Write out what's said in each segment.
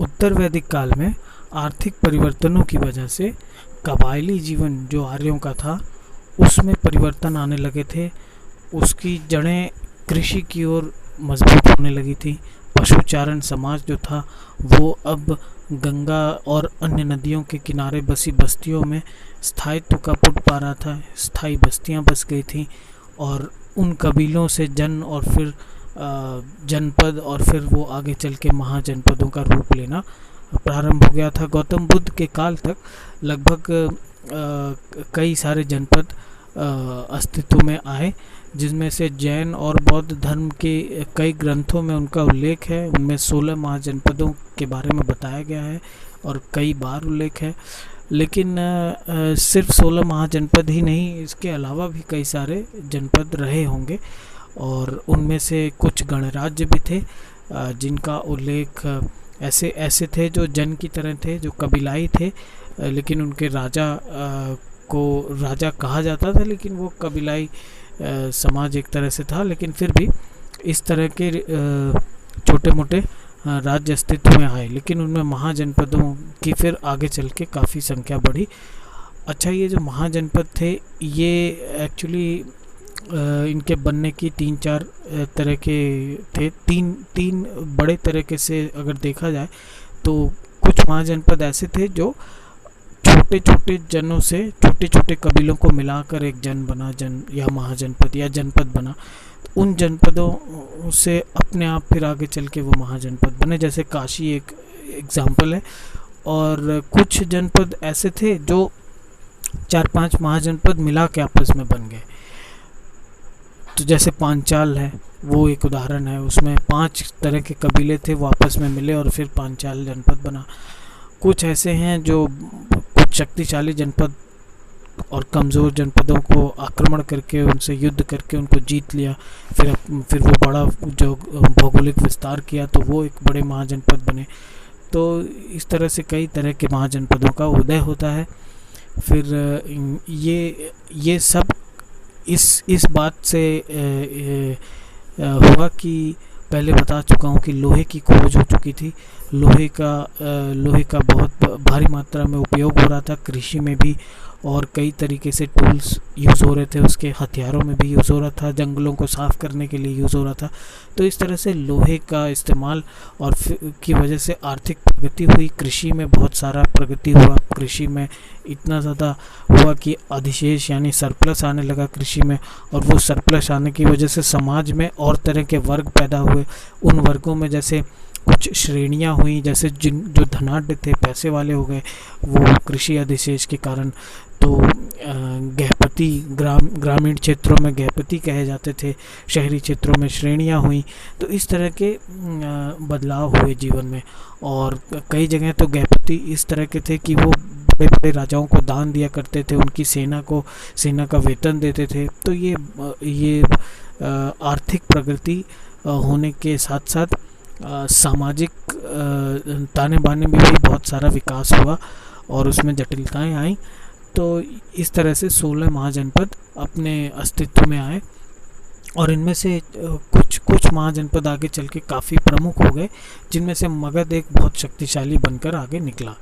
उत्तर वैदिक काल में आर्थिक परिवर्तनों की वजह से कबायली जीवन जो आर्यों का था उसमें परिवर्तन आने लगे थे। उसकी जड़ें कृषि की ओर मजबूत होने लगी थी। पशुचारण समाज जो था वो अब गंगा और अन्य नदियों के किनारे बसी बस्तियों में स्थायित्व का पुट पा रहा था। स्थायी बस्तियां बस गई थीं और उन कबीलों से जन और फिर जनपद और फिर वो आगे चल के महाजनपदों का रूप लेना प्रारंभ हो गया था। गौतम बुद्ध के काल तक लगभग कई सारे जनपद अस्तित्व में आए, जिसमें से जैन और बौद्ध धर्म के कई ग्रंथों में उनका उल्लेख है। उनमें 16 महाजनपदों के बारे में बताया गया है और कई बार उल्लेख है। लेकिन सिर्फ 16 महाजनपद ही नहीं, इसके अलावा भी कई सारे जनपद रहे होंगे और उनमें से कुछ गणराज्य भी थे जिनका उल्लेख ऐसे ऐसे थे जो जन की तरह थे, जो कबीलाई थे, लेकिन उनके राजा को राजा कहा जाता था, लेकिन वो कबीलाई समाज एक तरह से था। लेकिन फिर भी इस तरह के छोटे मोटे राज्य अस्तित्व में आए, लेकिन उनमें महाजनपदों की फिर आगे चल के काफ़ी संख्या बढ़ी। अच्छा, ये जो महाजनपद थे ये एक्चुअली इनके बनने की 3-4 तरह के थे। तीन बड़े तरीके से अगर देखा जाए तो कुछ महाजनपद ऐसे थे जो छोटे छोटे जनों से, छोटे छोटे कबीलों को मिलाकर एक जन बना, जन या महाजनपद या जनपद बना। उन जनपदों से अपने आप फिर आगे चल के वो महाजनपद बने, जैसे काशी एक एग्जाम्पल है। और कुछ जनपद ऐसे थे जो 4-5 महाजनपद मिला के आपस में बन गए। तो जैसे पांचाल है, वो एक उदाहरण है। उसमें 5 तरह के कबीले थे, वो आपस में मिले और फिर पांचाल जनपद बना। कुछ ऐसे हैं जो कुछ शक्तिशाली जनपद और कमज़ोर जनपदों को आक्रमण करके, उनसे युद्ध करके उनको जीत लिया, फिर वो बड़ा जो भौगोलिक विस्तार किया तो वो एक बड़े महाजनपद बने। तो इस तरह से कई तरह के महाजनपदों का उदय होता है। फिर ये सब इस बात से हुआ कि पहले बता चुका हूँ कि लोहे की खोज हो चुकी थी। लोहे का बहुत भारी मात्रा में उपयोग हो रहा था कृषि में भी, और कई तरीके से टूल्स यूज़ हो रहे थे, उसके हथियारों में भी यूज़ हो रहा था, जंगलों को साफ़ करने के लिए यूज़ हो रहा था। तो इस तरह से लोहे का इस्तेमाल और की वजह से आर्थिक प्रगति हुई, कृषि में बहुत सारा प्रगति हुआ। कृषि में इतना ज़्यादा हुआ कि अधिशेष यानी सरप्लस आने लगा कृषि में, और वो सरप्लस आने की वजह से समाज में और तरह के वर्ग पैदा हुए। उन वर्गों में जैसे कुछ श्रेणियां हुई, जैसे जो धनाढ्य थे, पैसे वाले हो गए वो कृषि अधिशेष के कारण। तो गृहपति, ग्रामीण क्षेत्रों में गृहपति कहे जाते थे, शहरी क्षेत्रों में श्रेणियां हुई। तो इस तरह के बदलाव हुए जीवन में। और कई जगह तो गृहपति इस तरह के थे कि वो बड़े बड़े राजाओं को दान दिया करते थे, उनकी सेना का वेतन देते थे। तो ये आर्थिक प्रगति होने के साथ साथ सामाजिक ताने बाने में भी बहुत सारा विकास हुआ और उसमें जटिलताएं आई। तो इस तरह से 16 महाजनपद अपने अस्तित्व में आए, और इनमें से कुछ महाजनपद आगे चल के काफ़ी प्रमुख हो गए, जिनमें से मगध एक बहुत शक्तिशाली बनकर आगे निकला।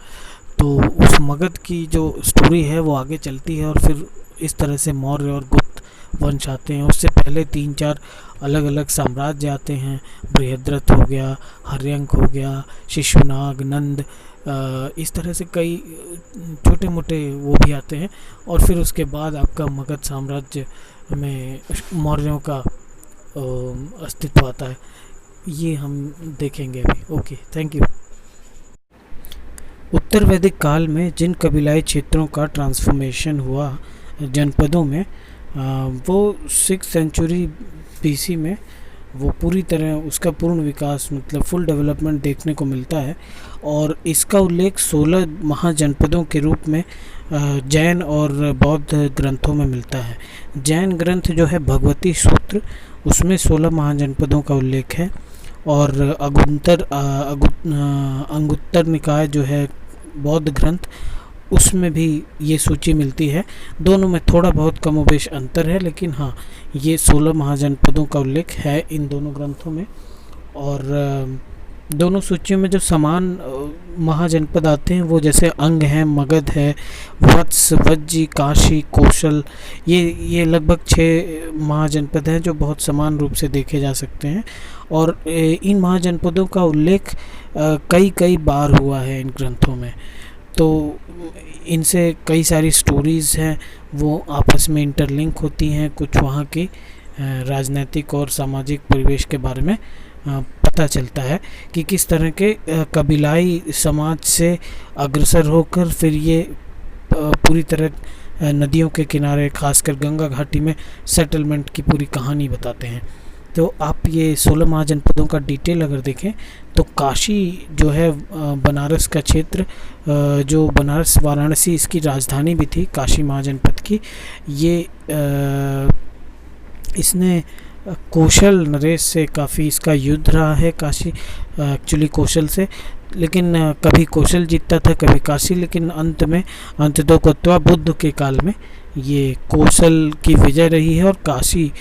तो उस मगध की जो स्टोरी है वो आगे चलती है, और फिर इस तरह से मौर्य और गुप्त वंश आते हैं। उससे पहले 3-4 अलग अलग साम्राज्य आते हैं। बृहद्रथ हो गया, हर्यंक हो गया, शिशुनाग, नंद, इस तरह से कई छोटे मोटे वो भी आते हैं। और फिर उसके बाद आपका मगध साम्राज्य में मौर्यों का अस्तित्व आता है। ये हम देखेंगे अभी। Okay, thank you. उत्तर वैदिक काल में जिन कबीलाई क्षेत्रों का ट्रांसफॉर्मेशन हुआ जनपदों में, वो 6th सेंचुरी BC में वो पूरी तरह उसका पूर्ण विकास, मतलब फुल डेवलपमेंट देखने को मिलता है। और इसका उल्लेख 16 महाजनपदों के रूप में जैन और बौद्ध ग्रंथों में मिलता है। जैन ग्रंथ जो है भगवती सूत्र, उसमें 16 महाजनपदों का उल्लेख है। और अंगुत्तर निकाय जो है बौद्ध ग्रंथ, उसमें भी ये सूची मिलती है। दोनों में थोड़ा बहुत कमोबेश अंतर है, लेकिन हाँ, ये 16 महाजनपदों का उल्लेख है इन दोनों ग्रंथों में। और दोनों सूचियों में जो समान महाजनपद आते हैं वो जैसे अंग है, मगध है, वत्स, वज्जी, काशी, कौशल, ये लगभग 6 महाजनपद हैं जो बहुत समान रूप से देखे जा सकते हैं। और इन महाजनपदों का उल्लेख कई कई बार हुआ है इन ग्रंथों में। तो इनसे कई सारी स्टोरीज़ हैं वो आपस में इंटरलिंक होती हैं। कुछ वहाँ की राजनीतिक और सामाजिक परिवेश के बारे में पता चलता है कि किस तरह के कबीलाई समाज से अग्रसर होकर फिर ये पूरी तरह नदियों के किनारे, खासकर गंगा घाटी में सेटलमेंट की पूरी कहानी बताते हैं। तो आप ये 16 महाजनपदों का डिटेल अगर देखें तो काशी जो है बनारस का क्षेत्र, जो बनारस वाराणसी इसकी राजधानी भी थी काशी महाजनपद की, ये इसने कौशल नरेश से काफ़ी इसका युद्ध रहा है काशी, एक्चुअली कौशल से, लेकिन कभी कौशल जीतता था कभी काशी, लेकिन अंततः गत्वा बुद्ध के काल में ये कौशल की विजय रही है और काशी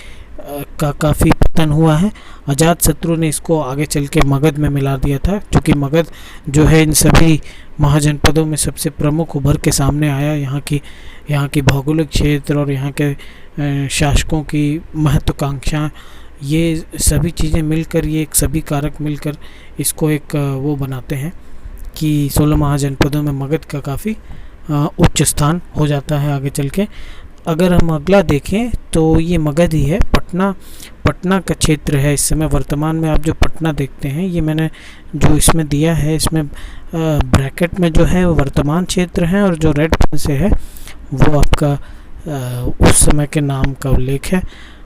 का काफ़ी पतन हुआ है। अजातशत्रु ने इसको आगे चल के मगध में मिला दिया था, क्योंकि मगध जो है इन सभी महाजनपदों में सबसे प्रमुख उभर के सामने आया। यहाँ की भौगोलिक क्षेत्र और यहाँ के शासकों की महत्वाकांक्षा, ये सभी चीज़ें मिलकर, ये एक सभी कारक मिलकर इसको एक वो बनाते हैं कि 16 महाजनपदों में मगध का काफ़ी उच्च स्थान हो जाता है आगे चल के। अगर हम अगला देखें तो ये मगध ही है। पटना का क्षेत्र है इस समय वर्तमान में। आप जो पटना देखते हैं, ये मैंने जो इसमें दिया है, इसमें ब्रैकेट में जो है वो वर्तमान क्षेत्र है और जो रेड पेन से है वो आपका उस समय के नाम का उल्लेख है।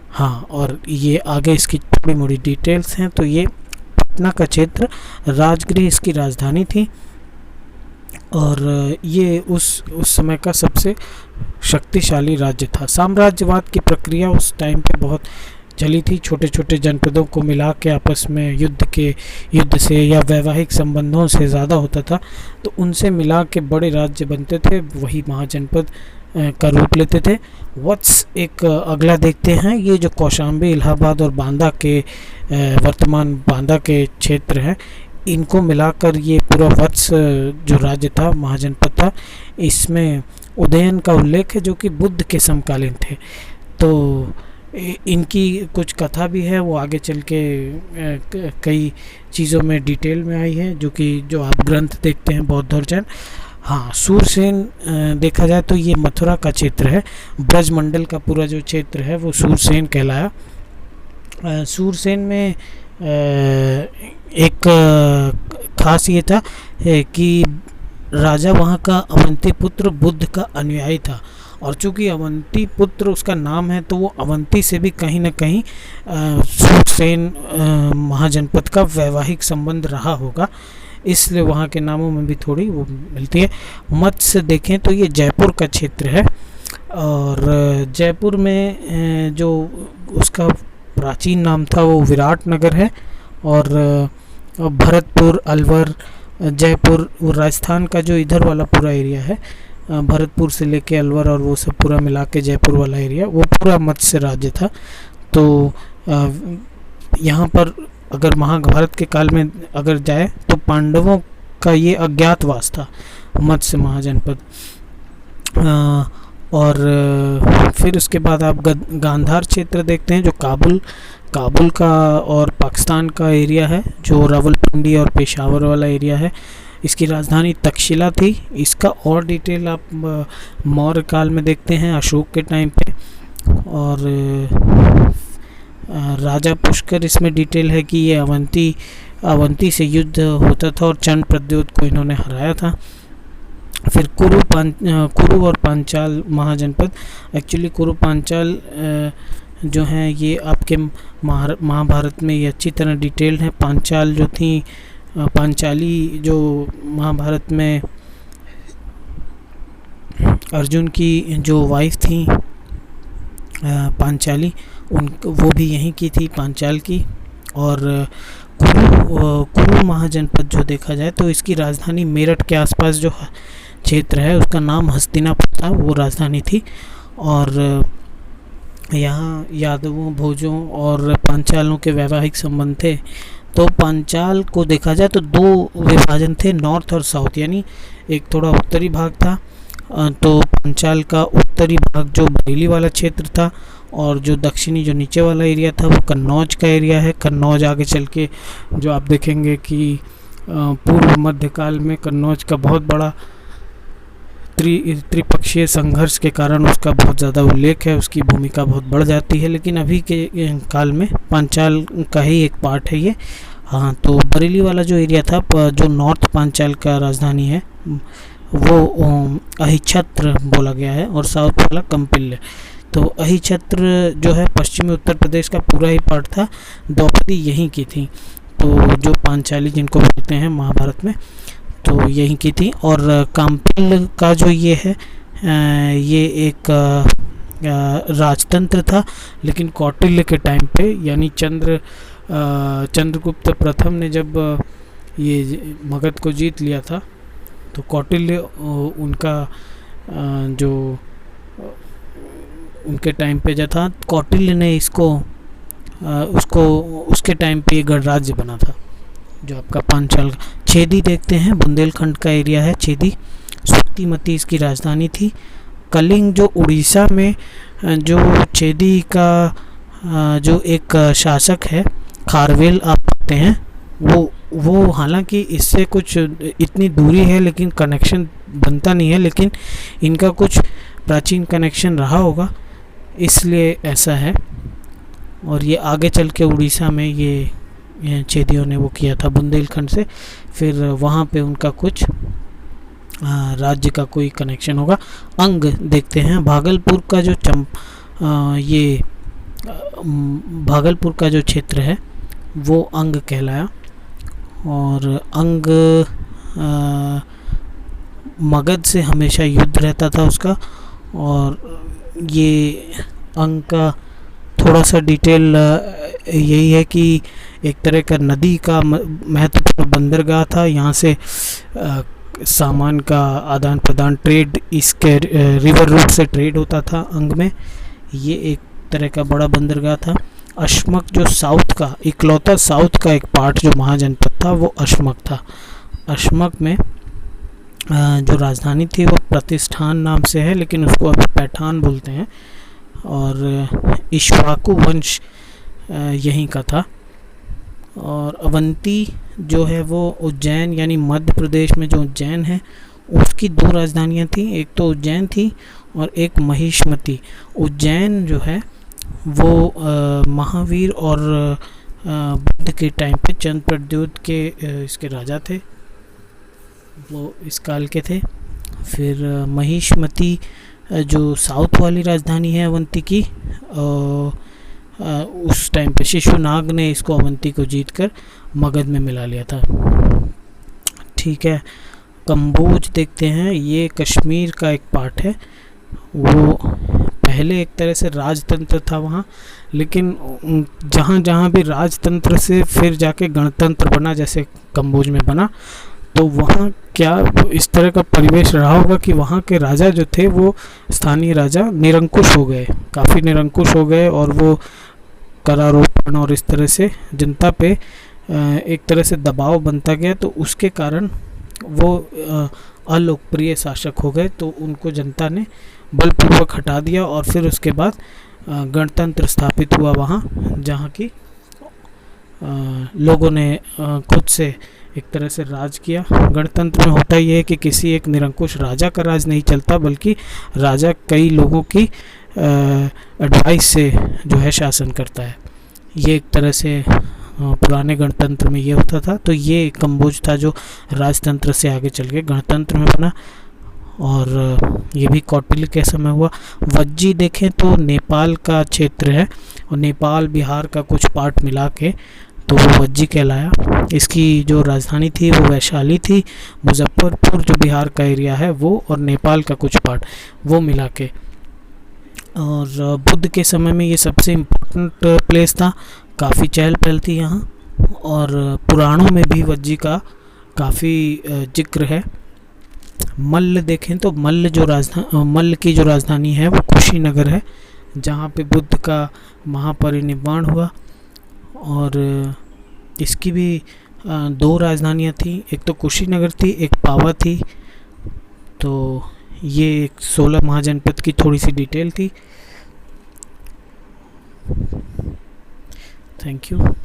हाँ, और ये आगे इसकी थोड़ी मोड़ी डिटेल्स हैं। तो ये पटना का क्षेत्र, राजगृह इसकी राजधानी थी और ये उस समय का सबसे शक्तिशाली राज्य था। साम्राज्यवाद की प्रक्रिया उस टाइम पे बहुत चली थी। छोटे छोटे जनपदों को मिला के आपस में युद्ध से या वैवाहिक संबंधों से ज़्यादा होता था, तो उनसे मिला के बड़े राज्य बनते थे, वही महाजनपद का रूप लेते थे। वत्स एक अगला देखते हैं। ये जो कौशाम्बी, इलाहाबाद और बांदा के वर्तमान बांदा के क्षेत्र हैं, इनको मिलाकर ये पूरा वत्स जो राज्य था, महाजनपद था, इसमें उदयन का उल्लेख है जो कि बुद्ध के समकालीन थे। तो इनकी कुछ कथा भी है, वो आगे चल के कई चीज़ों में डिटेल में आई है, जो आप ग्रंथ देखते हैं बौद्ध और जैन। हाँ, सूरसेन देखा जाए तो ये मथुरा का क्षेत्र है। ब्रजमंडल का पूरा जो क्षेत्र है वो सूरसेन कहलाया। सूरसेन में एक खास ये था कि राजा वहाँ का अवंती पुत्र बुद्ध का अनुयायी था, और चूंकि अवंती पुत्र उसका नाम है तो वो अवंती से भी कहीं ना कहीं सूरसेन महाजनपद का वैवाहिक संबंध रहा होगा, इसलिए वहाँ के नामों में भी थोड़ी वो मिलती है। मत्स्य देखें तो ये जयपुर का क्षेत्र है, और जयपुर में जो उसका प्राचीन नाम था वो विराट नगर है, और भरतपुर, अलवर, जयपुर, वो राजस्थान का जो इधर वाला पूरा एरिया है, भरतपुर से लेके अलवर और वो सब पूरा मिला के जयपुर वाला एरिया, वो पूरा मत्स्य राज्य था। तो यहाँ पर अगर महाभारत के काल में अगर जाए तो पांडवों का ये अज्ञातवास था मत्स्य महाजनपद। और फिर उसके बाद आप गांधार क्षेत्र देखते हैं, जो काबुल का और पाकिस्तान का एरिया है, जो रावलपिंडी और पेशावर वाला एरिया है। इसकी राजधानी तक्षशिला थी। इसका और डिटेल आप मौर्य काल में देखते हैं, अशोक के टाइम पे। और राजा पुष्कर इसमें डिटेल है कि ये अवंती से युद्ध होता था और चंड प्रद्योत को इन्होंने हराया था। फिर कुरु और पांचाल महाजनपद, एक्चुअली कुरु पांचाल जो हैं ये आपके महाभारत में ये अच्छी तरह डिटेल्ड है। पांचाल जो थी, पांचाली जो महाभारत में अर्जुन की जो वाइफ थी पांचाली, वो भी यहीं की थी, पांचाल की। और कुरु महाजनपद जो देखा जाए तो इसकी राजधानी मेरठ के आसपास जो क्षेत्र है उसका नाम हस्तिनापुर था, वो राजधानी थी। और यहाँ यादवों, भोजों और पांचालों के वैवाहिक संबंध थे। तो पांचाल को देखा जाए तो दो विभाजन थे, नॉर्थ और साउथ, यानी एक थोड़ा उत्तरी भाग था। तो पांचाल का उत्तरी भाग जो बरेली वाला क्षेत्र था, और जो दक्षिणी जो नीचे वाला एरिया था वो कन्नौज का एरिया है। कन्नौज आगे चल के जो आप देखेंगे कि पूर्व मध्यकाल में कन्नौज का बहुत बड़ा त्रिपक्षीय संघर्ष के कारण उसका बहुत ज़्यादा उल्लेख है, उसकी भूमिका बहुत बढ़ जाती है। लेकिन अभी के काल में पांचाल का ही एक पार्ट है ये। हाँ, तो बरेली वाला जो एरिया था, जो नॉर्थ पांचाल का राजधानी है, वो अहिच्छत्र बोला गया है, और साउथ वाला कंपिल्य। तो अहिच्छत्र जो है पश्चिमी उत्तर प्रदेश का पूरा ही पार्ट था, द्रौपदी यहीं की थी। तो जो पांचाली जिनको बोलते हैं महाभारत में, तो यहीं की थी। और काम्पिल का जो ये है, ये एक राजतंत्र था, लेकिन कौटिल्य के टाइम पे, यानी चंद्रगुप्त प्रथम ने जब ये मगध को जीत लिया था, तो कौटिल्य उनका जो उनके टाइम पे जो था, कौटिल्य ने इसको उसके टाइम पे ये गणराज्य बना था, जो आपका पांचाल। छेदी देखते हैं, बुंदेलखंड का एरिया है छेदी। सुक्तिमती इसकी राजधानी थी। कलिंग जो उड़ीसा में जो छेदी का जो एक शासक है, खारवेल आप कहते हैं, वो हालांकि इससे कुछ इतनी दूरी है लेकिन कनेक्शन बनता नहीं है, लेकिन इनका कुछ प्राचीन कनेक्शन रहा होगा, इसलिए ऐसा है। और ये आगे चल के उड़ीसा में ये छेदियों ने वो किया था बुंदेलखंड से, फिर वहाँ पे उनका कुछ राज्य का कोई कनेक्शन होगा। अंग देखते हैं, भागलपुर का जो भागलपुर का जो क्षेत्र है वो अंग कहलाया। और अंग मगध से हमेशा युद्ध रहता था उसका। और ये अंग का थोड़ा सा डिटेल यही है कि एक तरह का नदी का महत्वपूर्ण बंदरगाह था। यहाँ से सामान का आदान प्रदान, ट्रेड, इसके रिवर रूट से ट्रेड होता था अंग में। ये एक तरह का बड़ा बंदरगाह था। अश्मक जो साउथ का इकलौता साउथ का एक पार्ट जो महाजनपद था वो अश्मक था। अश्मक में जो राजधानी थी वो प्रतिष्ठान नाम से है, लेकिन उसको अभी पैठान बोलते हैं। और इक्ष्वाकु वंश यहीं का था। और अवंती जो है वो उज्जैन, यानी मध्य प्रदेश में जो उज्जैन है उसकी दो राजधानियां थी, एक तो उज्जैन थी और एक महिष्मती। उज्जैन जो है वो महावीर और बुद्ध के टाइम पे चंद्रप्रद्योत के इसके राजा थे, वो इस काल के थे। फिर महिष्मती जो साउथ वाली राजधानी है अवंती की, उस टाइम पे शिशुनाग ने इसको अवंती को जीतकर मगध में मिला लिया था। ठीक है, कंबोज देखते हैं, ये कश्मीर का एक पार्ट है। वो पहले एक तरह से राजतंत्र था वहाँ, लेकिन जहाँ जहाँ भी राजतंत्र से फिर जाके गणतंत्र बना, जैसे कंबोज में बना, तो वहाँ क्या इस तरह का परिवेश रहा होगा कि वहाँ के राजा जो थे वो स्थानीय राजा निरंकुश हो गए, काफ़ी निरंकुश हो गए, और वो करारोपण और इस तरह से जनता पे एक तरह से दबाव बनता गया, तो उसके कारण वो अलोकप्रिय शासक हो गए। तो उनको जनता ने बलपूर्वक हटा दिया, और फिर उसके बाद गणतंत्र स्थापित हुआ वहाँ, जहाँ की लोगों ने खुद से एक तरह से राज किया। गणतंत्र में होता ये है कि किसी एक निरंकुश राजा का राज नहीं चलता, बल्कि राजा कई लोगों की एडवाइस से जो है शासन करता है। ये एक तरह से पुराने गणतंत्र में ये होता था। तो ये कंबोज था जो राजतंत्र से आगे चल के गणतंत्र में बना, और ये भी कौटिल्य के समय हुआ। वज्जी देखें तो नेपाल का क्षेत्र है, और नेपाल बिहार का कुछ पार्ट मिला के तो वो वज्जी कहलाया। इसकी जो राजधानी थी वो वैशाली थी। मुजफ्फरपुर जो बिहार का एरिया है वो, और नेपाल का कुछ पार्ट वो मिला के। और बुद्ध के समय में ये सबसे इम्पोर्टेंट प्लेस था, काफ़ी चहल पहल थी यहाँ। और पुराणों में भी वज्जी का काफ़ी जिक्र है। मल्ल देखें तो मल्ल की जो राजधानी है वो कुशीनगर है, जहाँ पे बुद्ध का महापरिनिर्वाण हुआ। और इसकी भी दो राजधानियाँ थी, एक तो कुशीनगर थी, एक पावा थी। तो ये 16 महाजनपद की थोड़ी सी डिटेल थी। Thank you.